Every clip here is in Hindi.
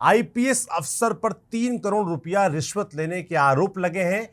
आईपीएस अफसर पर 3 करोड़ रुपया रिश्वत लेने के आरोप लगे हैं।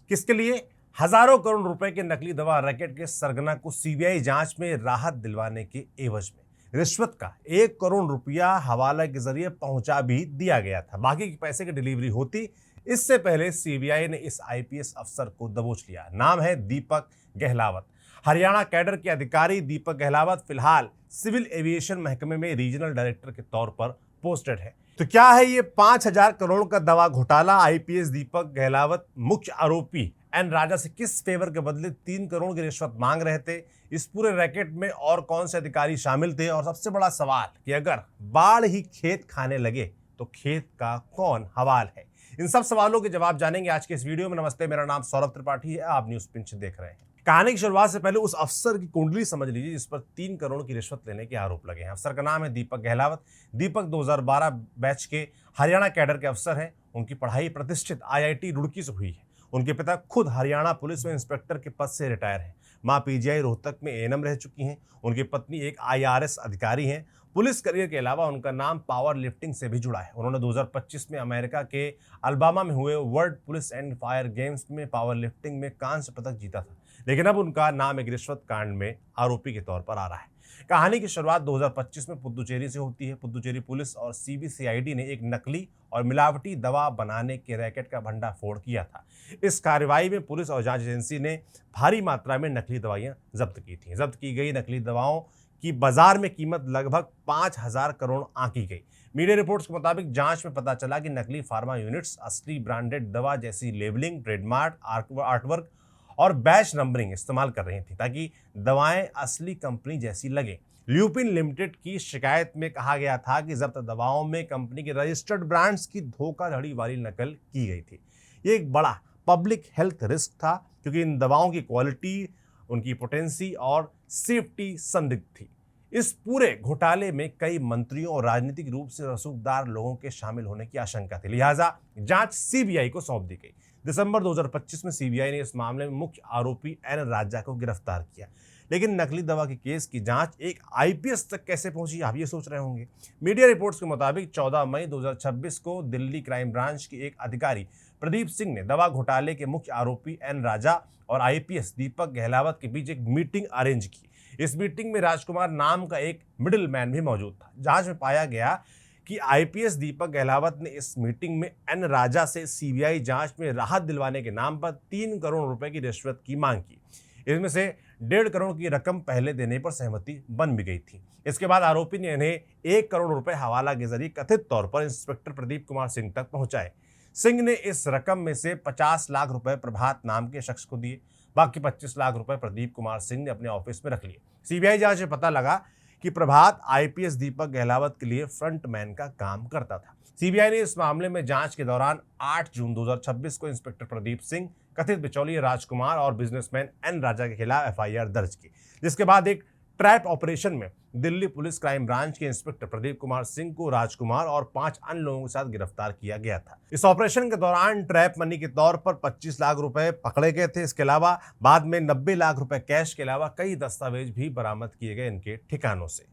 किसके लिए? हजारों करोड़ रुपए के नकली दवा रैकेट के सरगना को सीबीआई जांच में राहत दिलवाने के एवज में रिश्वत का 1 करोड़ रुपया हवाला के जरिए पहुंचा भी दिया गया था। बाकी के पैसे की डिलीवरी होती इससे पहले सीबीआई ने इस आईपीएस अफसर को दबोच लिया। नाम है दीपक गहलावत। हरियाणा कैडर के अधिकारी दीपक गहलावत फिलहाल सिविल एविएशन महकमे में रीजनल डायरेक्टर के तौर पर पोस्टेड है। तो क्या है ये 5,000 करोड़ का दवा घोटाला? आईपीएस दीपक गहलावत मुख्य आरोपी एन राजा से किस फेवर के बदले 3 करोड़ की रिश्वत मांग रहे थे? इस पूरे रैकेट में और कौन से अधिकारी शामिल थे? और सबसे बड़ा सवाल कि अगर बाढ़ ही खेत खाने लगे तो खेत का कौन हवाल है? इन सब सवालों के जवाब जानेंगे आज के इस वीडियो में। नमस्ते, मेरा नाम सौरभ त्रिपाठी है, आप न्यूज पिंच देख रहे हैं। कहानी की शुरुआत से पहले उस अफसर की कुंडली समझ लीजिए जिस पर 3 करोड़ की रिश्वत लेने के आरोप लगे हैं। अफसर का नाम है दीपक गहलावत। दीपक 2012 बैच के हरियाणा कैडर के अफसर हैं। उनकी पढ़ाई प्रतिष्ठित आईआईटी रुड़की से हुई है। उनके पिता खुद हरियाणा पुलिस में इंस्पेक्टर के पद से रिटायर हैं। मां पीजीआई रोहतक में एएनएम रह चुकी हैं। उनकी पत्नी एक आईआरएस अधिकारी हैं। पुलिस करियर के अलावा उनका नाम पावर लिफ्टिंग से भी जुड़ा है। उन्होंने 2025 में अमेरिका के अल्बामा में हुए world police and fire games में पावर लिफ्टिंग में कांस्य पदक जीता था, लेकिन अब उनका नाम एक रिश्वत कांड में आरोपी के तौर पर आ रहा है। कहानी की शुरुआत 2025 में पुद्दुचेरी से होती है। पुद्दुचेरी पुलिस और सीबीसीआईडी ने एक नकली और मिलावटी दवा बनाने के रैकेट का भंडाफोड़ किया था। इस कार्रवाई में पुलिस और जांच एजेंसी ने भारी मात्रा में नकली दवाइयां जब्त की थी। जब्त की गई नकली दवाओं की बाजार में कीमत लगभग 5,000 करोड़ आंकी गई। मीडिया रिपोर्ट्स के मुताबिक जांच में पता चला कि नकली फार्मा यूनिट्स असली ब्रांडेड दवा जैसी लेबलिंग, ट्रेडमार्क, आर्टवर्क और बैच नंबरिंग इस्तेमाल कर रही थी ताकि दवाएं असली कंपनी जैसी लगे। ल्यूपिन लिमिटेड की शिकायत में कहा गया था कि जब्त दवाओं में कंपनी के रजिस्टर्ड ब्रांड्स की धोखाधड़ी वाली नकल की गई थी। ये एक बड़ा पब्लिक हेल्थ रिस्क था क्योंकि इन दवाओं की क्वालिटी, उनकी पोटेंसी और सेफ्टी संदिग्ध थी। इस पूरे घोटाले में कई मंत्रियों और राजनीतिक रूप से रसूखदार लोगों के शामिल होने की आशंका थी, लिहाजा जांच सीबीआई को सौंप दी गई। दिसंबर 2025 में सीबीआई ने इस मामले में मुख्य आरोपी एन राजा को गिरफ्तार किया। लेकिन नकली दवा के केस की जांच एक आईपीएस तक कैसे पहुंची, आप ये सोच रहे होंगे। मीडिया रिपोर्ट्स के मुताबिक 14 मई 2026 को दिल्ली क्राइम ब्रांच के एक अधिकारी प्रदीप सिंह ने दवा घोटाले के मुख्य आरोपी एन राजा और आईपीएस दीपक गहलावत के बीच एक मीटिंग अरेंज की। इस मीटिंग में राजकुमार नाम का एक मिडिल मैन भी मौजूद था। जांच में पाया गया कि आईपीएस दीपक गहलावत ने इस मीटिंग में एन राजा से सीबीआई जांच में राहत दिलवाने के नाम पर 3 करोड़ रुपए की रिश्वत की मांग की। इसमें से 1.5 करोड़ की रकम पहले देने पर सहमति बन भी गई थी। इसके बाद आरोपी ने इन्हें 1 करोड़ रुपए हवाला के जरिए कथित तौर पर इंस्पेक्टर प्रदीप कुमार सिंह तक पहुंचाए। सिंह ने इस रकम में से 50 लाख रुपए प्रभात नाम के शख्स को दिए। बाकी 25 लाख रुपए प्रदीप कुमार सिंह ने अपने ऑफिस में रख लिए। सीबीआई जांच में पता लगा कि प्रभात आईपीएस दीपक गहलावत के लिए फ्रंटमैन का काम करता था। सीबीआई ने इस मामले में जांच के दौरान 8 जून 2026 को इंस्पेक्टर प्रदीप सिंह, कथित बिचौलिए राजकुमार और बिजनेसमैन एन राजा के खिलाफ एफआईआर दर्ज की, जिसके बाद एक ट्रैप ऑपरेशन में दिल्ली पुलिस क्राइम ब्रांच के इंस्पेक्टर प्रदीप कुमार सिंह को राजकुमार और 5 अन्य लोगों के साथ गिरफ्तार किया गया था। इस ऑपरेशन के दौरान ट्रैप मनी के तौर पर 25 लाख रुपए पकड़े गए थे। इसके अलावा बाद में 90 लाख रुपए कैश के अलावा कई दस्तावेज भी बरामद किए गए इनके ठिकानों से।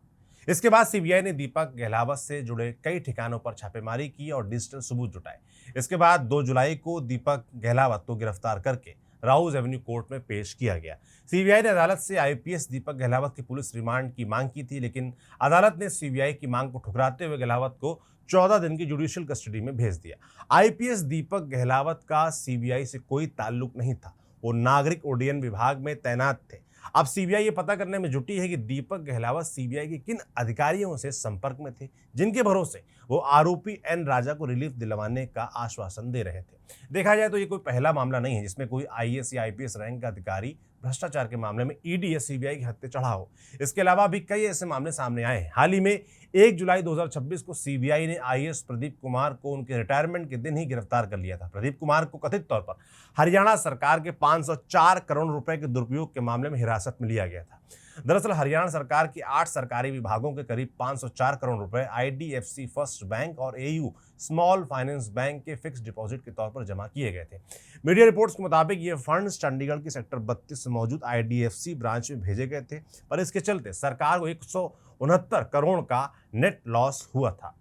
इसके बाद सीबीआई ने दीपक गहलावत से जुड़े कई ठिकानों पर छापेमारी की और डिजिटल सबूत जुटाए। इसके बाद 2 जुलाई को दीपक गहलावत को गिरफ्तार करके राउज एवेन्यू कोर्ट में पेश किया गया। सीबीआई ने अदालत से आईपीएस दीपक गहलावत की पुलिस रिमांड की मांग की थी, लेकिन अदालत ने सीबीआई की मांग को ठुकराते हुए गहलावत को 14 दिन की जुडिशियल कस्टडी में भेज दिया। आईपीएस दीपक गहलावत का सीबीआई से कोई ताल्लुक नहीं था, वो नागरिक उड्डयन विभाग में तैनात थे। अब सीबीआई ये पता करने में जुटी है कि दीपक गहलावत सीबीआई के किन अधिकारियों से संपर्क में थे जिनके भरोसे वो आरोपी एन राजा को रिलीफ दिलवाने का आश्वासन दे रहे थे। देखा जाए तो ये कोई पहला मामला नहीं है जिसमें कोई आईएएस या आईपीएस रैंक का अधिकारी भ्रष्टाचार के मामले में ईडी या सीबीआई के हत्थे चढ़ा हो। इसके अलावा भी कई ऐसे मामले सामने आए हैं। हाल ही में 1 जुलाई 2026 को सीबीआई ने आईएएस प्रदीप कुमार को उनके रिटायरमेंट के दिन ही गिरफ्तार कर लिया था। प्रदीप कुमार को कथित तौर पर हरियाणा सरकार के 504 करोड़ रुपए के दुरुपयोग के मामले में हिरासत में लिया गया था। दरअसल हरियाणा सरकार की 8 सरकारी विभागों के करीब 504 करोड़ रुपए आईडीएफसी फर्स्ट बैंक और एयू स्मॉल फाइनेंस बैंक के फिक्स डिपॉजिट के तौर पर जमा किए गए थे। मीडिया रिपोर्ट्स के मुताबिक ये फंड्स चंडीगढ़ की सेक्टर 32 में मौजूद आईडीएफसी ब्रांच में भेजे गए थे, पर इसके चलते सरकार को 169 करोड़ का नेट लॉस हुआ था।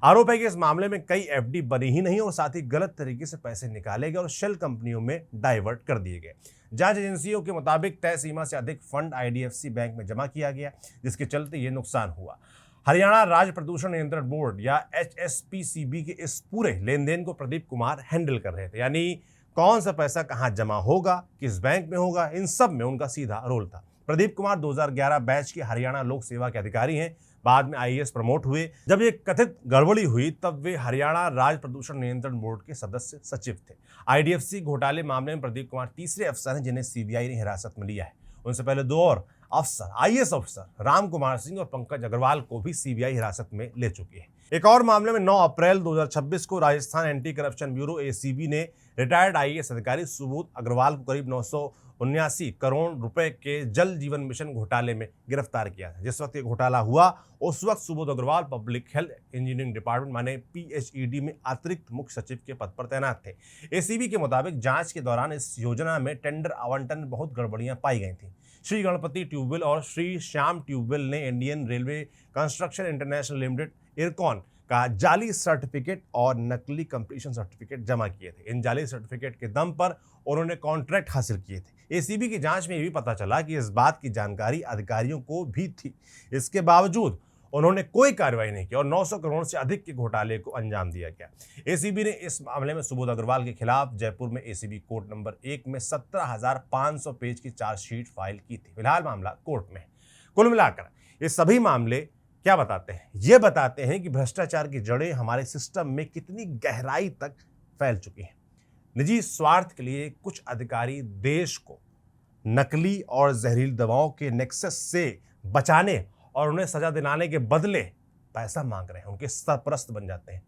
आरोप है कि इस मामले में कई एफडी बनी ही नहीं और साथ ही गलत तरीके से पैसे निकाले गए और शेल कंपनियों में डाइवर्ट कर दिए गए। जांच एजेंसियों के मुताबिक तय सीमा से अधिक फंड आईडीएफसी बैंक में जमा किया गया, जिसके चलते ये नुकसान हुआ। हरियाणा राज्य प्रदूषण नियंत्रण बोर्ड या HSPCB के इस पूरे लेन देन को प्रदीप कुमार हैंडल कर रहे थे, यानी कौन सा पैसा कहां जमा होगा, किस बैंक में होगा, इन सब में उनका सीधा रोल था। प्रदीप कुमार 2011 बैच के हरियाणा लोक सेवा के अधिकारी हैं, बाद में IAS प्रमोट हुए। जब ये कथित गड़बड़ी हुई तब वे हरियाणा राज्य प्रदूषण नियंत्रण बोर्ड के सदस्य सचिव थे। IDFC घोटाले मामले में प्रदीप कुमार तीसरे अफसर हैं जिन्हें CBI ने हिरासत में लिया है। उनसे पहले दो और अफसर IAS अफसर राम कुमार सिंह और पंकज अग्रवाल को भी CBI हिरासत में ले चुकी है। एक और मामले में 9 अप्रैल 2026 को Rajasthan anti corruption bureau ACB ने रिटायर्ड IAS अधिकारी सुबोध अग्रवाल को करीब 979 करोड़ रुपए के जल जीवन मिशन घोटाले में गिरफ्तार किया था। जिस वक्त ये घोटाला हुआ उस वक्त Subodh Agarwal public health engineering department माने PHED में अतिरिक्त मुख्य सचिव के पद पर तैनात थे। ACB के मुताबिक जांच के दौरान इस योजना में टेंडर आवंटन में बहुत गड़बड़ियां पाई गई थी। श्री गणपति ट्यूबवेल और श्री श्याम ट्यूबवेल ने Indian railway construction international limited IRCON का जाली सर्टिफिकेट और नकली कंप्लीशन सर्टिफिकेट जमा किए थे। इन जाली सर्टिफिकेट के दम पर उन्होंने कॉन्ट्रैक्ट हासिल किए थे। ACB की जांच में यह भी पता चला कि इस बात की जानकारी अधिकारियों को भी थी। इसके बावजूद उन्होंने कोई कार्रवाई नहीं की और 900 करोड़ से अधिक के घोटाले को अंजाम दिया गया। ACB ने इस मामले में सुबोध अग्रवाल के खिलाफ जयपुर में ACB कोर्ट नंबर 1 में 17,500 पेज की चार्जशीट फाइल की थी। फिलहाल मामला कोर्ट में है। कुल मिलाकर ये सभी मामले क्या बताते हैं? ये बताते हैं कि भ्रष्टाचार की जड़ें हमारे सिस्टम में कितनी गहराई तक फैल चुकी हैं। निजी स्वार्थ के लिए कुछ अधिकारी देश को नकली और जहरीली दवाओं के नेक्सस से बचाने और उन्हें सजा दिलाने के बदले पैसा मांग रहे हैं, उनके सरपरस्त बन जाते हैं,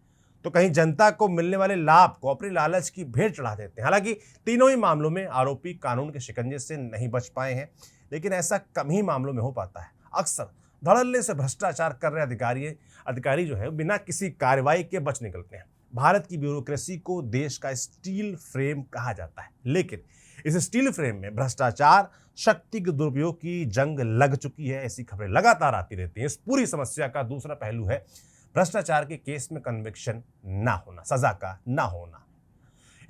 तो कहीं जनता को मिलने वाले लाभ को अपनी लालच की भेंट चढ़ा देते हैं। हालांकि तीनों ही मामलों में आरोपी कानून के शिकंजे से नहीं बच पाए हैं, लेकिन ऐसा कम ही मामलों में हो पाता है। अक्सर धड़ल्ले से भ्रष्टाचार कर रहे अधिकारी जो है बिना किसी कार्रवाई के बच निकलते हैं। भारत की ब्यूरोक्रेसी को देश का स्टील फ्रेम कहा जाता है, लेकिन इस स्टील फ्रेम में भ्रष्टाचार, शक्ति के दुरुपयोग की जंग लग चुकी है। ऐसी खबरें लगातार आती रहती हैं। इस पूरी समस्या का दूसरा पहलू है भ्रष्टाचार के केस में कन्विक्शन ना होना, सजा का ना होना।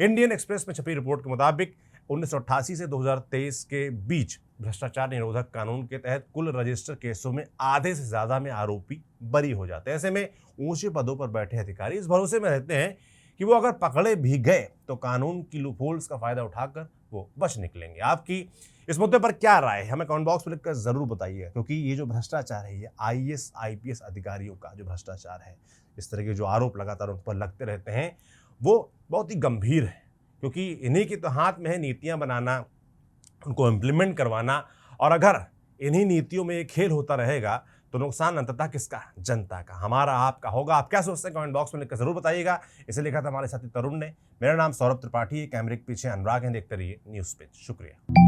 इंडियन एक्सप्रेस में छपी रिपोर्ट के मुताबिक 1988 से 2023 के बीच भ्रष्टाचार निरोधक कानून के तहत कुल रजिस्टर केसों में आधे से ज्यादा में आरोपी बरी हो जाते हैं। ऐसे में ऊंचे पदों पर बैठे अधिकारी इस भरोसे में रहते हैं कि वो अगर पकड़े भी गए तो कानून की लूपहोल्स का फायदा उठाकर वो बच निकलेंगे। आपकी इस मुद्दे पर क्या राय है, हमें कमेंट बॉक्स में लिखकर जरूर बताइए, क्योंकि ये जो भ्रष्टाचार है, ये IAS IPS अधिकारियों का जो भ्रष्टाचार है, इस तरह के जो आरोप लगातार उन पर लगते रहते हैं, वो बहुत ही गंभीर है। क्योंकि इन्हीं के तो हाथ में है नीतियां बनाना, उनको इम्प्लीमेंट करवाना, और अगर इन्हीं नीतियों में ये खेल होता रहेगा तो नुकसान अंततः किसका? जनता का, हमारा, आपका होगा। आप क्या सोचते हैं कमेंट बॉक्स में लिखकर जरूर बताइएगा। इसे लिखा था हमारे साथी तरुण ने। मेरा नाम सौरभ त्रिपाठी है, कैमरे के पीछे अनुराग हैं। देखते रहिए न्यूज़ पेज। शुक्रिया।